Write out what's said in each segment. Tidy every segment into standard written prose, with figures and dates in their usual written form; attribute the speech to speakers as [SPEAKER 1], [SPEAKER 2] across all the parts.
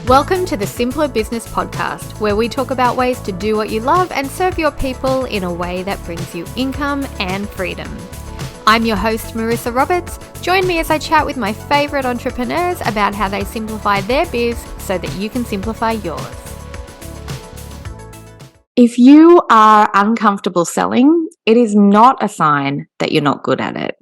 [SPEAKER 1] Welcome to the Simpler Business Podcast, where we talk about ways to do what you love and serve your people in a way that brings you income and freedom. I'm your host, Marissa Roberts. Join me as I chat with my favorite entrepreneurs about how they simplify their biz so that you can simplify yours.
[SPEAKER 2] If you are uncomfortable selling, it is not a sign that you're not good at it.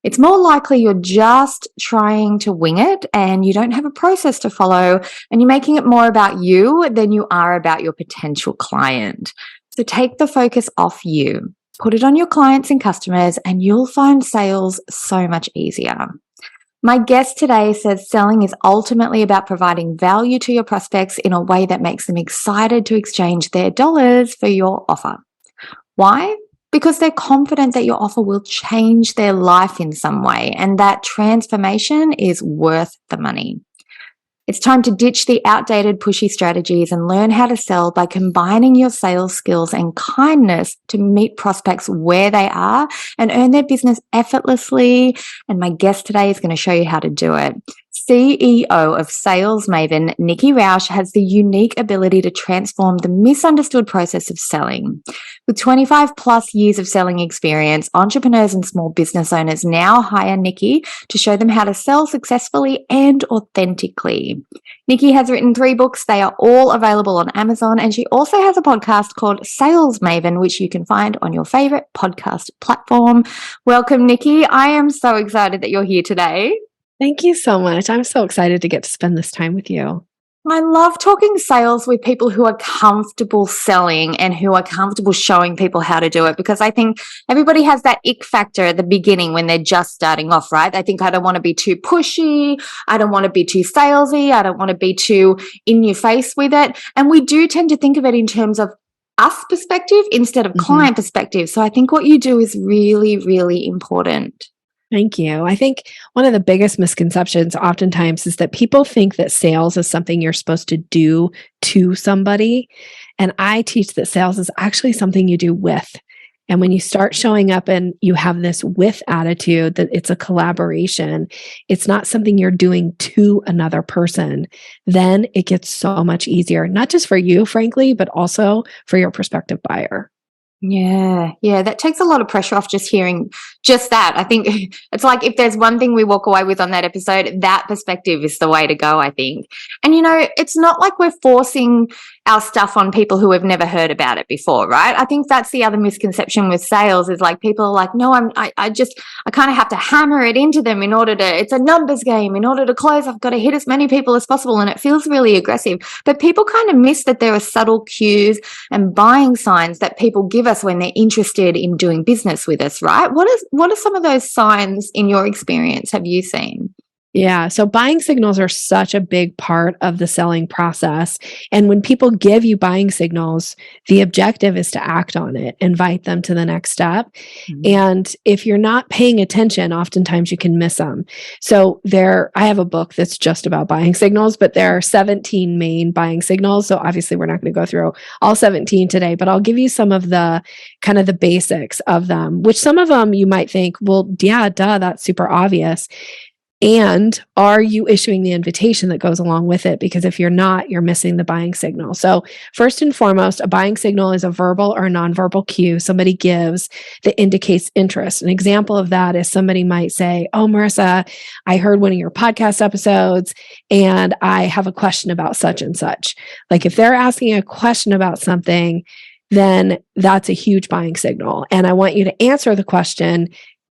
[SPEAKER 2] It's more likely you're just trying to wing it and you don't have a process to follow, and you're making it more about you than you are about your potential client. So take the focus off you, put it on your clients and customers, and you'll find sales so much easier. My guest today says selling is ultimately about providing value to your prospects in a way that makes them excited to exchange their dollars for your offer. Why? Because they're confident that your offer will change their life in some way, and that transformation is worth the money. It's time to ditch the outdated pushy strategies and learn how to sell by combining your sales skills and kindness to meet prospects where they are and earn their business effortlessly. And my guest today is going to show you how to do it. CEO of Sales Maven, Nikki Rausch, has the unique ability to transform the misunderstood process of selling. With 25 plus years of selling experience, entrepreneurs and small business owners now hire Nikki to show them how to sell successfully and authentically. Nikki has written 3 books. They are all available on Amazon, and she also has a podcast called Sales Maven, which you can find on your favorite podcast platform. Welcome, Nikki. I am so excited that you're here today.
[SPEAKER 3] Thank you so much. I'm so excited to get to spend this time with you.
[SPEAKER 2] I love talking sales with people who are comfortable selling and who are comfortable showing people how to do it, because I think everybody has that ick factor at the beginning when they're just starting off, right? I think I don't want to be too pushy. I don't want to be too salesy. I don't want to be too in your face with it. And we do tend to think of it in terms of us perspective instead of client perspective. So I think what you do is really, really important.
[SPEAKER 3] Thank you. I think one of the biggest misconceptions oftentimes is that people think that sales is something you're supposed to do to somebody. And I teach that sales is actually something you do with. And when you start showing up and you have this with attitude, that it's a collaboration, it's not something you're doing to another person, then it gets so much easier, not just for you, frankly, but also for your prospective buyer.
[SPEAKER 2] Yeah, that takes a lot of pressure off just hearing just that. I think it's like if there's one thing we walk away with on that episode, that perspective is the way to go, I think. And, it's not like we're forcing our stuff on people who have never heard about it before, right? I think that's the other misconception with sales is like people are like, no, I kind of have to hammer it into them it's a numbers game. In order to close, I've got to hit as many people as possible. And it feels really aggressive. But people kind of miss that there are subtle cues and buying signs that people give us when they're interested in doing business with us, right? What are some of those signs in your experience have you seen?
[SPEAKER 3] Yeah. So buying signals are such a big part of the selling process. And when people give you buying signals, the objective is to act on it, invite them to the next step. And if you're not paying attention, oftentimes you can miss them. So I have a book that's just about buying signals, but there are 17 main buying signals. So obviously we're not going to go through all 17 today, but I'll give you some of the kind of the basics of them, which some of them you might think, well, yeah, duh, that's super obvious. And are you issuing the invitation that goes along with it? Because if you're not, you're missing the buying signal. So first and foremost, a buying signal is a verbal or nonverbal cue somebody gives that indicates interest. An example of that is somebody might say, oh, Marissa, I heard one of your podcast episodes and I have a question about such and such. Like if they're asking a question about something, then that's a huge buying signal. And I want you to answer the question.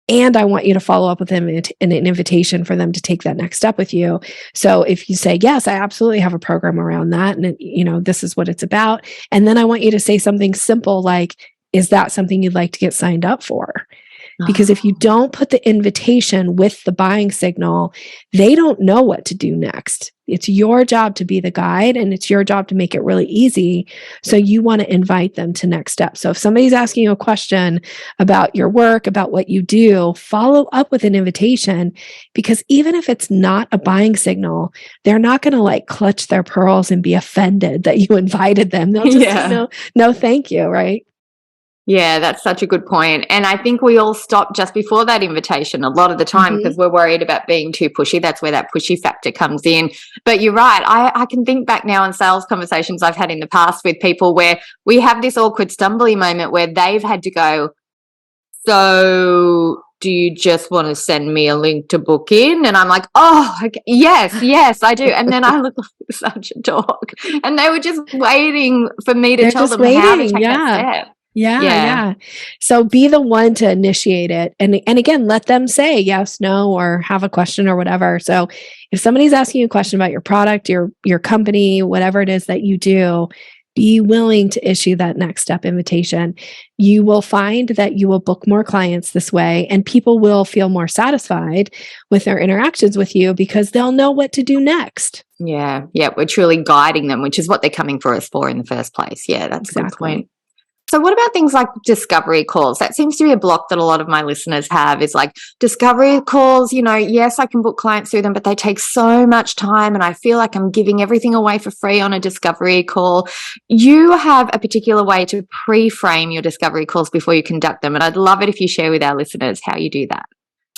[SPEAKER 3] And I want you to follow up with them in an invitation for them to take that next step with you. So if you say, yes, I absolutely have a program around that. And, this is what it's about. And then I want you to say something simple like, is that something you'd like to get signed up for? Because if you don't put the invitation with the buying signal, they don't know what to do next. It's your job to be the guide and it's your job to make it really easy. So you want to invite them to next steps. So if somebody's asking you a question about your work, about what you do, follow up with an invitation, because even if it's not a buying signal, they're not going to clutch their pearls and be offended that you invited them. They'll just say, no, thank you, right?
[SPEAKER 2] Yeah, that's such a good point. And I think we all stop just before that invitation a lot of the time because we're worried about being too pushy. That's where that pushy factor comes in. But you're right. I can think back now on sales conversations I've had in the past with people where we have this awkward stumbly moment where they've had to go, so do you just want to send me a link to book in? And I'm like, oh, okay, yes, I do. And then I look like such a dork. And they were just waiting for me to tell them how to take that step.
[SPEAKER 3] Yeah. So be the one to initiate it. And again, let them say yes, no, or have a question or whatever. So if somebody's asking you a question about your product, your company, whatever it is that you do, be willing to issue that next step invitation. You will find that you will book more clients this way, and people will feel more satisfied with their interactions with you because they'll know what to do next.
[SPEAKER 2] Yeah. We're truly guiding them, which is what they're coming for us for in the first place. Yeah, that's a good point. So what about things like discovery calls? That seems to be a block that a lot of my listeners have, is like discovery calls. Yes, I can book clients through them, but they take so much time and I feel like I'm giving everything away for free on a discovery call. You have a particular way to pre-frame your discovery calls before you conduct them. And I'd love it if you share with our listeners how you do that.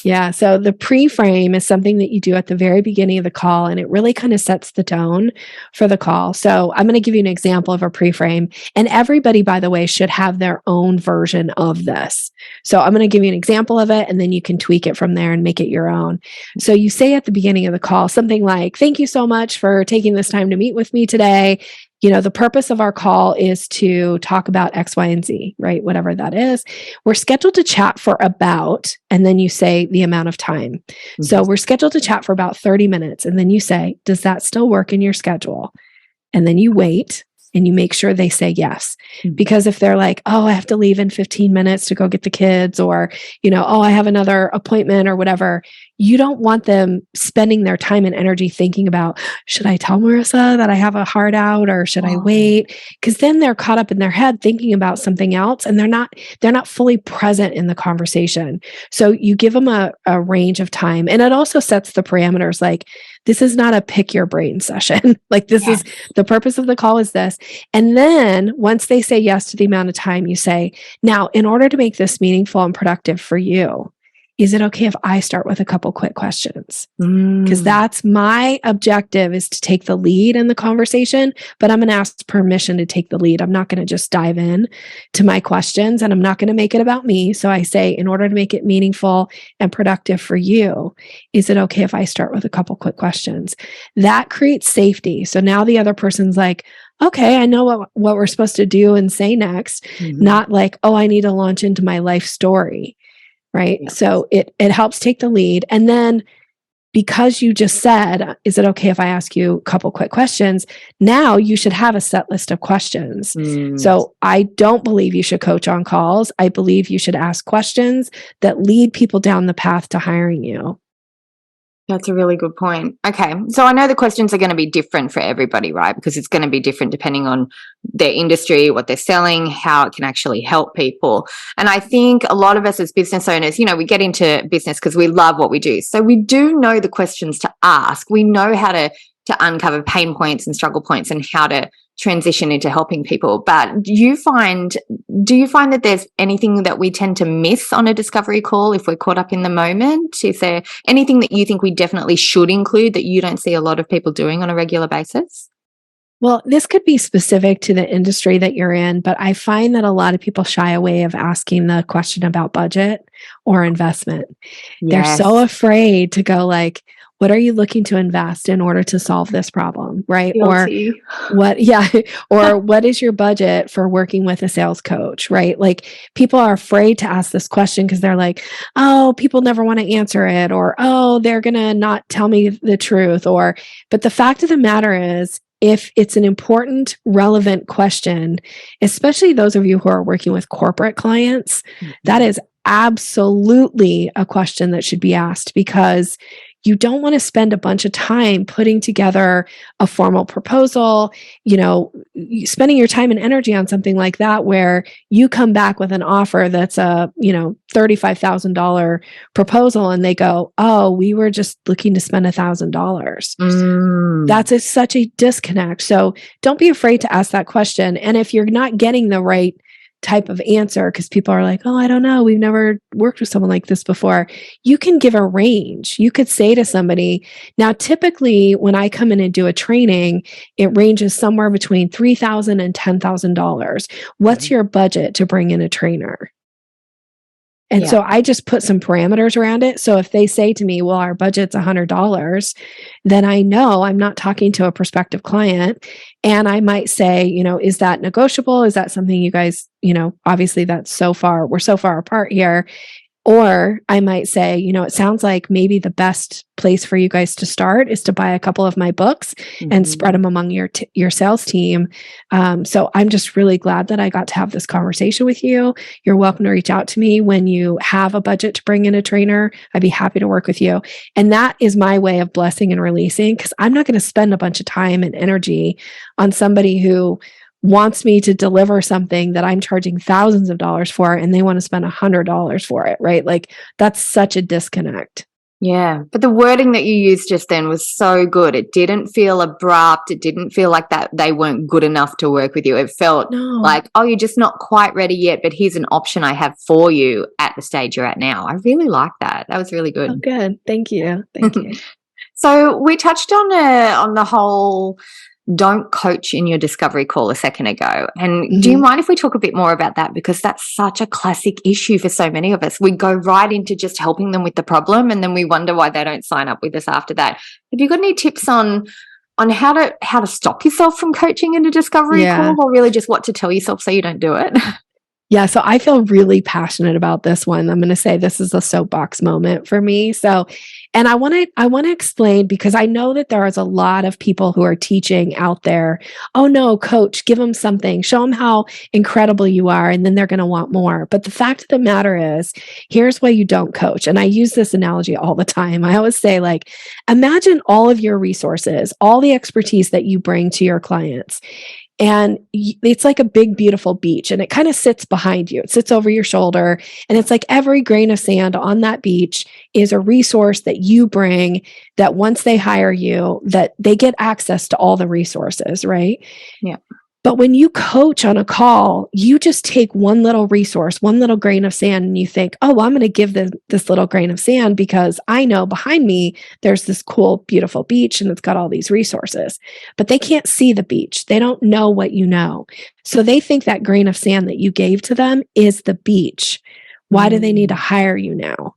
[SPEAKER 3] Yeah. So the pre-frame is something that you do at the very beginning of the call, and it really kind of sets the tone for the call. So I'm going to give you an example of a pre-frame, and everybody, by the way, should have their own version of this. So I'm going to give you an example of it, and then you can tweak it from there and make it your own. So you say at the beginning of the call something like, "Thank you so much for taking this time to meet with me today. The purpose of our call is to talk about X, Y, and Z," right? Whatever that is. We're scheduled to chat for about, and then you say the amount of time. Mm-hmm. So we're scheduled to chat for about 30 minutes. And then you say, "Does that still work in your schedule?" And then you wait and you make sure they say yes. Mm-hmm. Because if they're like, "Oh, I have to leave in 15 minutes to go get the kids," or, "Oh, I have another appointment," or whatever, you don't want them spending their time and energy thinking about, should I tell Marissa that I have a hard out, or should I wait? Because then they're caught up in their head thinking about something else, and they're not fully present in the conversation. So you give them a range of time, and it also sets the parameters. Like, this is not a pick your brain session. Like, this is the purpose of the call is this. And then once they say yes to the amount of time, you say, "Now, in order to make this meaningful and productive for you, is it okay if I start with a couple quick questions?" Because that's my objective, is to take the lead in the conversation, but I'm going to ask permission to take the lead. I'm not going to just dive in to my questions, and I'm not going to make it about me. So I say, in order to make it meaningful and productive for you, is it okay if I start with a couple quick questions? That creates safety. So now the other person's like, okay, I know what we're supposed to do and say next, not like, oh, I need to launch into my life story. Right. Yes. So it helps take the lead. And then, because you just said, is it okay if I ask you a couple quick questions? Now you should have a set list of questions. So I don't believe you should coach on calls. I believe you should ask questions that lead people down the path to hiring you.
[SPEAKER 2] That's a really good point. Okay. So I know the questions are going to be different for everybody, right? Because it's going to be different depending on their industry, what they're selling, how it can actually help people. And I think a lot of us as business owners, we get into business because we love what we do. So we do know the questions to ask. We know how to uncover pain points and struggle points and how to transition into helping people. But do you find that there's anything that we tend to miss on a discovery call if we're caught up in the moment? Is there anything that you think we definitely should include that you don't see a lot of people doing on a regular basis?
[SPEAKER 3] Well, this could be specific to the industry that you're in, but I find that a lot of people shy away of asking the question about budget or investment. Yes. They're so afraid to go like, what are you looking to invest in order to solve this problem, right?
[SPEAKER 2] Guilty.
[SPEAKER 3] Or what is your budget for working with a sales coach, right? Like, people are afraid to ask this question because they're like, oh, people never want to answer it, or, oh, they're going to not tell me the truth, but the fact of the matter is, if it's an important, relevant question, especially those of you who are working with corporate clients, that is absolutely a question that should be asked, because you don't want to spend a bunch of time putting together a formal proposal, spending your time and energy on something like that, where you come back with an offer that's a, $35,000 proposal, and they go, oh, we were just looking to spend $1,000. That's such a disconnect. So don't be afraid to ask that question. And if you're not getting the right type of answer, because people are like, oh, I don't know, we've never worked with someone like this before. You can give a range. You could say to somebody, now, typically when I come in and do a training, it ranges somewhere between $3,000 and $10,000. What's your budget to bring in a trainer? And so I just put some parameters around it. So if they say to me, well, our budget's $100, then I know I'm not talking to a prospective client. And I might say, is that negotiable? Is that something you guys, obviously we're so far apart here. Or I might say, it sounds like maybe the best place for you guys to start is to buy a couple of my books and spread them among your sales team. So I'm just really glad that I got to have this conversation with you. You're welcome to reach out to me when you have a budget to bring in a trainer. I'd be happy to work with you. And that is my way of blessing and releasing, because I'm not going to spend a bunch of time and energy on somebody who wants me to deliver something that I'm charging thousands of dollars for, and they want to spend $100 for it, right? Like, that's such a disconnect.
[SPEAKER 2] Yeah. But the wording that you used just then was so good. It didn't feel abrupt. It didn't feel like that they weren't good enough to work with you. It felt like, oh, you're just not quite ready yet, but here's an option I have for you at the stage you're at now. I really like that. That was really good.
[SPEAKER 3] Oh, good. Thank you. Thank you.
[SPEAKER 2] So we touched on the whole don't coach in your discovery call a second ago. And do you mind if we talk a bit more about that? Because that's such a classic issue for so many of us. We go right into just helping them with the problem, and then we wonder why they don't sign up with us after that. Have you got any tips on how to stop yourself from coaching in a discovery call, or really just what to tell yourself so you don't do it?
[SPEAKER 3] Yeah, so I feel really passionate about this one. I'm going to say this is a soapbox moment for me. So, and I want to explain, because I know that there is a lot of people who are teaching out there. Oh no, coach, give them something, show them how incredible you are, and then they're going to want more. But the fact of the matter is, here's why you don't coach. And I use this analogy all the time. I always say, like, imagine all of your resources, all the expertise that you bring to your clients. And it's like a big, beautiful beach, and it kind of sits behind you. It sits over your shoulder. And it's like every grain of sand on that beach is a resource that you bring, that once they hire you, that they get access to all the resources, right?
[SPEAKER 2] Yeah.
[SPEAKER 3] But when you coach on a call, you just take one little resource, one little grain of sand, and you think, oh, well, I'm going to give this little grain of sand because I know behind me there's this cool, beautiful beach and it's got all these resources. But they can't see the beach. They don't know what you know. So they think that grain of sand that you gave to them is the beach. Why do they need to hire you now?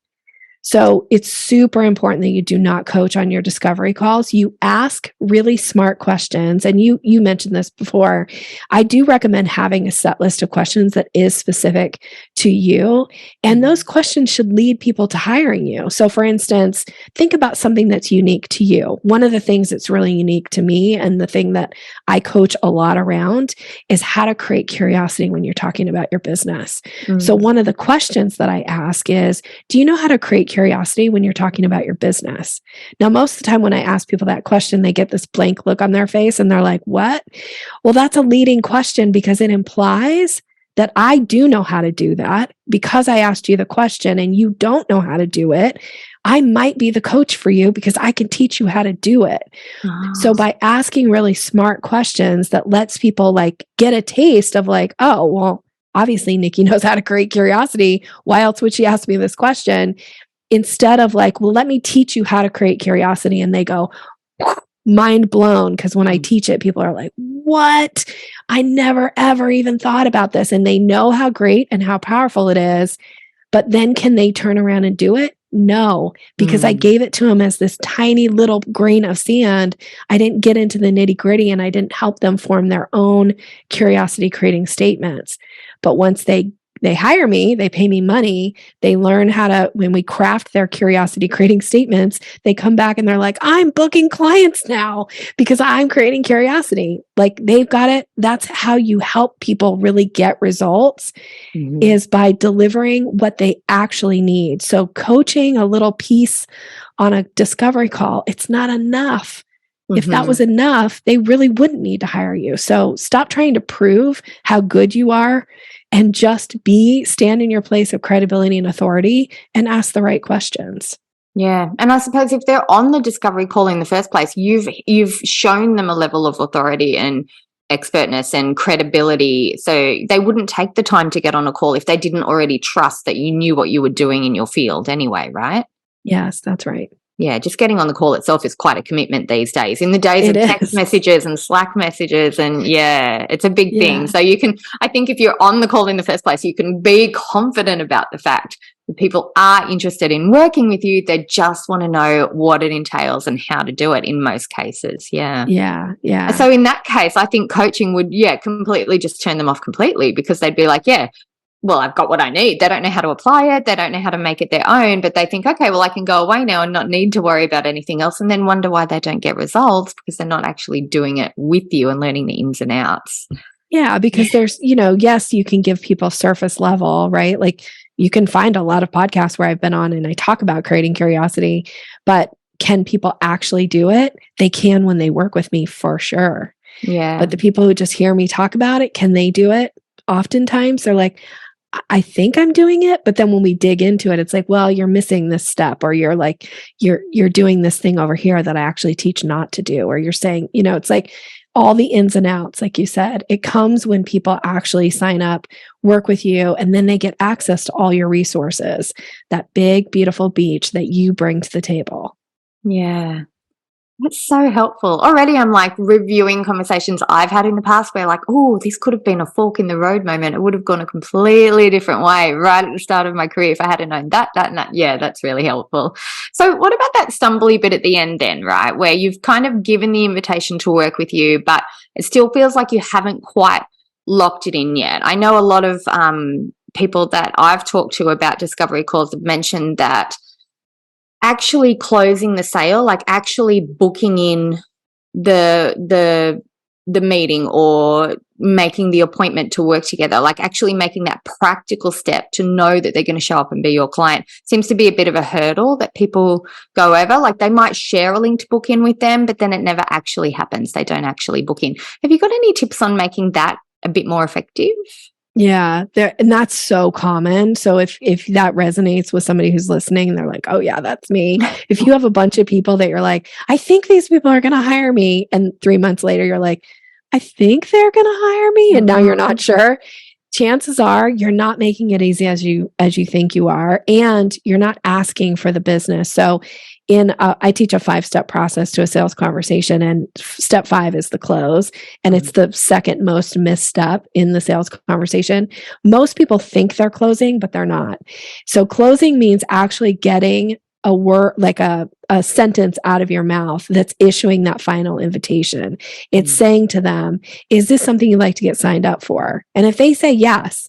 [SPEAKER 3] So it's super important that you do not coach on your discovery calls. You ask really smart questions. And you mentioned this before. I do recommend having a set list of questions that is specific to you. And those questions should lead people to hiring you. So for instance, think about something that's unique to you. One of the things that's really unique to me, and the thing that I coach a lot around, is how to create curiosity when you're talking about your business. So one of the questions that I ask is, do you know how to create curiosity when you're talking about your business? Now, most of the time when I ask people that question, they get this blank look on their face and they're like, what? Well, that's a leading question, because it implies that I do know how to do that. Because I asked you the question and you don't know how to do it, I might be the coach for you because I can teach you how to do it. So by asking really smart questions that lets people like get a taste of like, oh, well, obviously Nikki knows how to create curiosity. Why else would she ask me this question? Instead of like, well, let me teach you how to create curiosity. And they go mind blown, because when I teach it, people are like, what? I never, ever even thought about this. And they know how great and how powerful it is. But then can they turn around and do it? No, because I gave it to them as this tiny little grain of sand. I didn't get into the nitty gritty, and I didn't help them form their own curiosity creating statements. But once they hire me, they pay me money, they learn how to, when we craft their curiosity creating statements, they come back and they're like, I'm booking clients now because I'm creating curiosity. Like, they've got it. That's how you help people really get results, is by delivering what they actually need. So coaching a little piece on a discovery call, it's not enough. If that was enough, they really wouldn't need to hire you. So stop trying to prove how good you are, and just stand in your place of credibility and authority and ask the right questions.
[SPEAKER 2] Yeah. And I suppose if they're on the discovery call in the first place, you've shown them a level of authority and expertness and credibility. So they wouldn't take the time to get on a call if they didn't already trust that you knew what you were doing in your field anyway, right?
[SPEAKER 3] Yes, that's right.
[SPEAKER 2] Yeah, just getting on the call itself is quite a commitment these days. In the days of text messages and Slack messages, and it's a big thing. So I think if you're on the call in the first place, you can be confident about the fact that people are interested in working with you. They just want to know what it entails and how to do it in most cases. Yeah. So in that case, I think coaching would, completely just turn them off completely, because they'd be like, well, I've got what I need. They don't know how to apply it. They don't know how to make it their own, but they think, okay, well, I can go away now and not need to worry about anything else, and then wonder why they don't get results, because they're not actually doing it with you and learning the ins and outs.
[SPEAKER 3] Yeah, because there's, yes, you can give people surface level, right? Like you can find a lot of podcasts where I've been on and I talk about creating curiosity, but can people actually do it? They can when they work with me, for sure.
[SPEAKER 2] Yeah.
[SPEAKER 3] But the people who just hear me talk about it, can they do it? Oftentimes they're like, I think I'm doing it. But then when we dig into it, it's like, well, you're missing this step, or you're like, you're doing this thing over here that I actually teach not to do. Or you're saying, it's like all the ins and outs, like you said, it comes when people actually sign up, work with you, and then they get access to all your resources, that big, beautiful beach that you bring to the table.
[SPEAKER 2] Yeah. That's so helpful. Already I'm like reviewing conversations I've had in the past where like, oh, this could have been a fork in the road moment. It would have gone a completely different way right at the start of my career if I had known that, and that. Yeah, that's really helpful. So what about that stumbly bit at the end then, right? Where you've kind of given the invitation to work with you, but it still feels like you haven't quite locked it in yet. I know a lot of people that I've talked to about discovery calls have mentioned that actually closing the sale, like actually booking in the meeting or making the appointment to work together, like actually making that practical step to know that they're going to show up and be your client, seems to be a bit of a hurdle that people go over. Like they might share a link to book in with them, but then it never actually happens. They don't actually book in. Have you got any tips on making that a bit more effective?
[SPEAKER 3] Yeah, and that's so common. So if that resonates with somebody who's listening, they're like, oh yeah, that's me. If you have a bunch of people that you're like, I think these people are going to hire me, and 3 months later you're like, I think they're going to hire me, and now you're not sure, chances are you're not making it easy as you think you are, and you're not asking for the business. So I teach a 5-step process to a sales conversation, and step 5 is the close. And it's the second most missed step in the sales conversation. Most people think they're closing, but they're not. So closing means actually getting a word, like a sentence out of your mouth that's issuing that final invitation. It's saying to them, is this something you'd like to get signed up for? And if they say yes,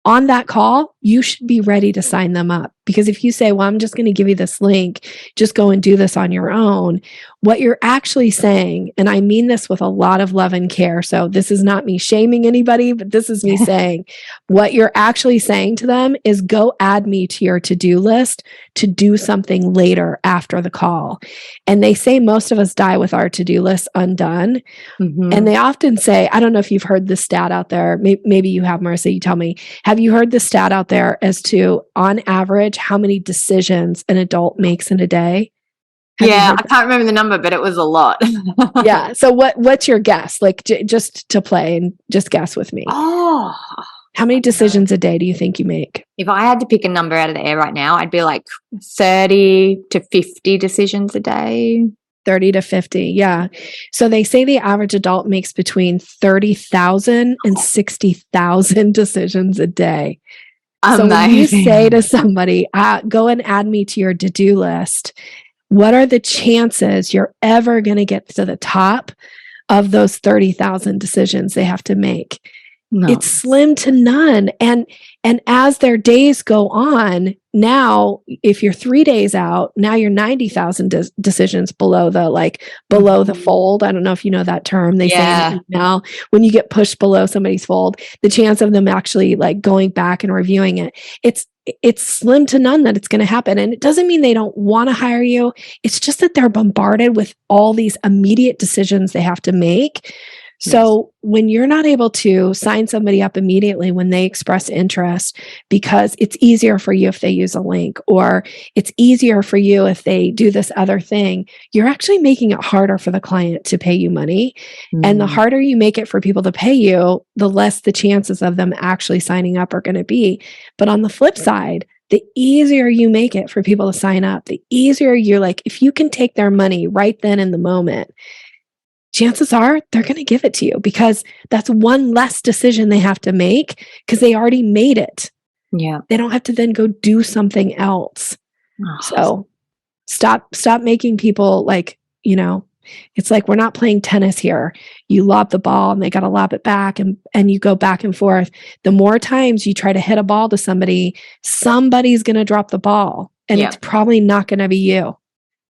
[SPEAKER 3] on that call, you should be ready to sign them up. Because if you say, well, I'm just going to give you this link, just go and do this on your own, what you're actually saying, and I mean this with a lot of love and care, so this is not me shaming anybody, but this is me saying, what you're actually saying to them is, go add me to your to-do list to do something later after the call. And they say most of us die with our to-do list undone. And they often say, I don't know if you've heard this stat out there, maybe you have, Marissa, you tell me, have you heard the stat out there as to, on average, how many decisions an adult makes in a day?
[SPEAKER 2] I can't remember the number, but it was a lot.
[SPEAKER 3] Yeah. So what's your guess? Like just to play and just guess with me.
[SPEAKER 2] Oh,
[SPEAKER 3] how many decisions a day do you think you make?
[SPEAKER 2] If I had to pick a number out of the air right now, I'd be like 30 to 50 decisions a day.
[SPEAKER 3] 30 to 50. Yeah. So they say the average adult makes between 30,000 and 60,000 decisions a day. So when you say to somebody, go and add me to your to-do list, what are the chances you're ever going to get to the top of those 30,000 decisions they have to make? No. It's slim to none. And as their days go on, now, if you're 3 days out, now you're 90,000 decisions below the fold. I don't know if you know that term. They say now when you get pushed below somebody's fold, the chance of them actually like going back and reviewing it, it's slim to none that it's going to happen. And it doesn't mean they don't want to hire you. It's just that they're bombarded with all these immediate decisions they have to make. So when you're not able to sign somebody up immediately when they express interest, because it's easier for you if they use a link, or it's easier for you if they do this other thing, you're actually making it harder for the client to pay you money. And the harder you make it for people to pay you, the less the chances of them actually signing up are going to be. But on the flip side, the easier you make it for people to sign up, the easier you're like, if you can take their money right then in the moment, chances are they're going to give it to you, because that's one less decision they have to make because they already made it.
[SPEAKER 2] Yeah.
[SPEAKER 3] They don't have to then go do something else. So stop making people like, it's like, we're not playing tennis here. You lob the ball and they got to lob it back, and you go back and forth. The more times you try to hit a ball to somebody's going to drop the ball, and it's probably not going to be you.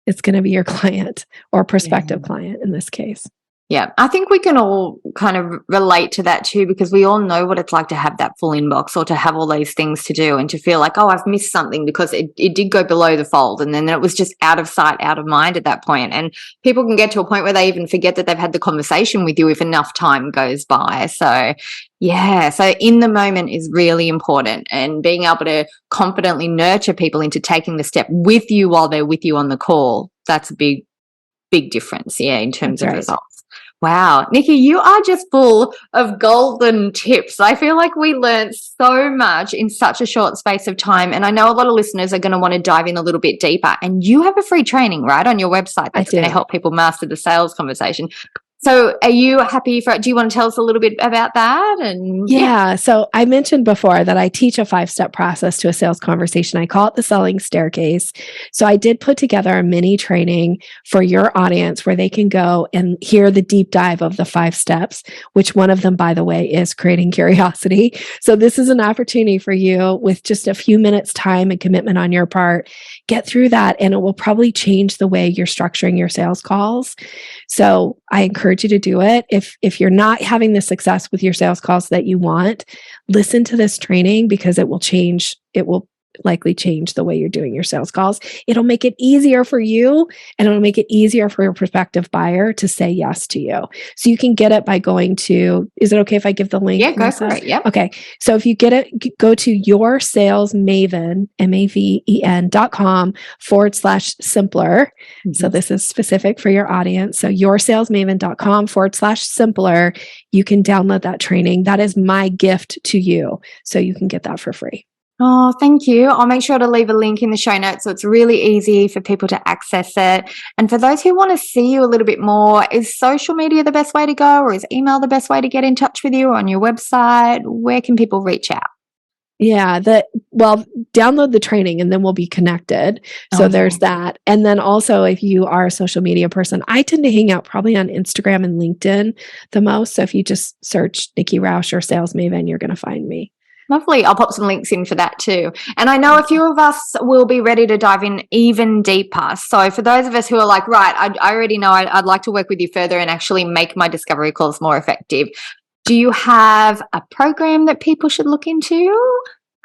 [SPEAKER 3] It's going to be your client or prospective client in this case.
[SPEAKER 2] Yeah, I think we can all kind of relate to that too, because we all know what it's like to have that full inbox or to have all these things to do and to feel like, oh, I've missed something because it did go below the fold, and then it was just out of sight, out of mind at that point. And people can get to a point where they even forget that they've had the conversation with you if enough time goes by. So so in the moment is really important, and being able to confidently nurture people into taking the step with you while they're with you on the call, that's a big difference, in terms of results. Wow. Nikki, you are just full of golden tips. I feel like we learned so much in such a short space of time. And I know a lot of listeners are going to want to dive in a little bit deeper. And you have a free training, right, on your website that's going to help people master the sales conversation. So are you happy do you want to tell us a little bit about that? And
[SPEAKER 3] So I mentioned before that I teach a 5-step process to a sales conversation. I call it the selling staircase. So I did put together a mini training for your audience where they can go and hear the deep dive of the 5 steps, which one of them, by the way, is creating curiosity. So this is an opportunity for you, with just a few minutes time and commitment on your part, get through that, and it will probably change the way you're structuring your sales calls. So I encourage you to do it. If you're not having the success with your sales calls that you want, listen to this training, because it will likely change the way you're doing your sales calls. It'll make it easier for you, and it'll make it easier for your prospective buyer to say yes to you. So you can get it by going to, is it okay if I give the link?
[SPEAKER 2] Yeah, go for it. Yeah.
[SPEAKER 3] Okay. So if you get it, go to yoursalesmaven, maven.com/simpler. So this is specific for your audience. So yoursalesmaven.com/simpler. You can download that training. That is my gift to you. So you can get that for free.
[SPEAKER 2] Oh, thank you. I'll make sure to leave a link in the show notes so it's really easy for people to access it. And for those who want to see you a little bit more, is social media the best way to go, or is email the best way to get in touch with you, on your website? Where can people reach out?
[SPEAKER 3] Download the training and then we'll be connected. So there's that. And then also, if you are a social media person, I tend to hang out probably on Instagram and LinkedIn the most. So if you just search Nikki Rausch or Sales Maven, you're going to find me.
[SPEAKER 2] Lovely. I'll pop some links in for that too. And I know a few of us will be ready to dive in even deeper. So for those of us who are like, right, I already know I'd like to work with you further and actually make my discovery calls more effective, do you have a program that people should look into?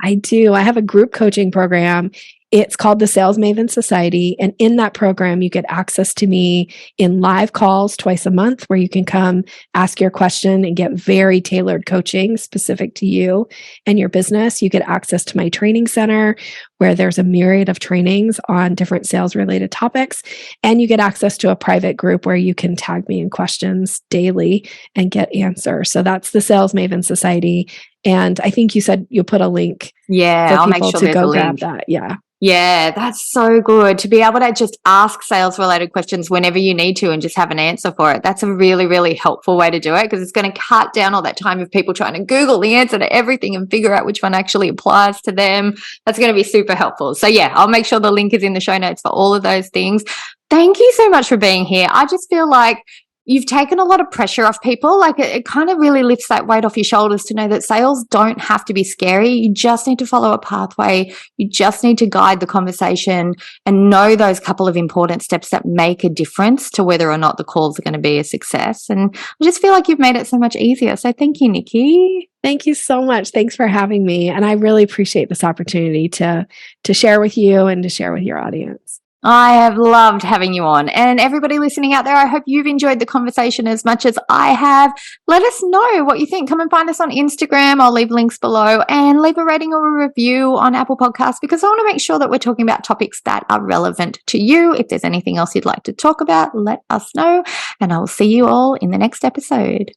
[SPEAKER 3] I do. I have a group coaching program. It's called the Sales Maven Society. And in that program, you get access to me in live calls twice a month, where you can come ask your question and get very tailored coaching specific to you and your business. You get access to my training center, where there's a myriad of trainings on different sales related topics. And you get access to a private group where you can tag me in questions daily and get answers. So that's the Sales Maven Society. And I think you said you'll put a link.
[SPEAKER 2] Yeah, I'll make sure
[SPEAKER 3] to
[SPEAKER 2] there's
[SPEAKER 3] go
[SPEAKER 2] a
[SPEAKER 3] grab
[SPEAKER 2] link.
[SPEAKER 3] that. Yeah.
[SPEAKER 2] Yeah, that's so good to be able to just ask sales related questions whenever you need to and just have an answer for it. That's a really, really helpful way to do it, because it's going to cut down all that time of people trying to Google the answer to everything and figure out which one actually applies to them. That's going to be super helpful. So yeah, I'll make sure the link is in the show notes for all of those things. Thank you so much for being here. I just feel like you've taken a lot of pressure off people. Like it kind of really lifts that weight off your shoulders to know that sales don't have to be scary. You just need to follow a pathway. You just need to guide the conversation and know those couple of important steps that make a difference to whether or not the calls are going to be a success. And I just feel like you've made it so much easier. So thank you, Nikki.
[SPEAKER 3] Thank you so much. Thanks for having me. And I really appreciate this opportunity to share with you and to share with your audience.
[SPEAKER 2] I have loved having you on. And everybody listening out there, I hope you've enjoyed the conversation as much as I have. Let us know what you think. Come and find us on Instagram. I'll leave links below, and leave a rating or a review on Apple Podcasts, because I want to make sure that we're talking about topics that are relevant to you. If there's anything else you'd like to talk about, let us know. And I will see you all in the next episode.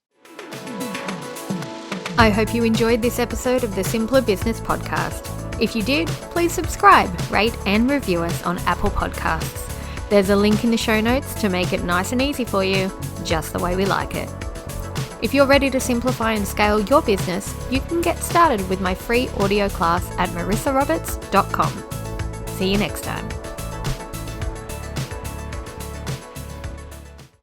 [SPEAKER 1] I hope you enjoyed this episode of the Simpler Business Podcast. If you did, please subscribe, rate and review us on Apple Podcasts. There's a link in the show notes to make it nice and easy for you, just the way we like it. If you're ready to simplify and scale your business, you can get started with my free audio class at marissaroberts.com. See you next time.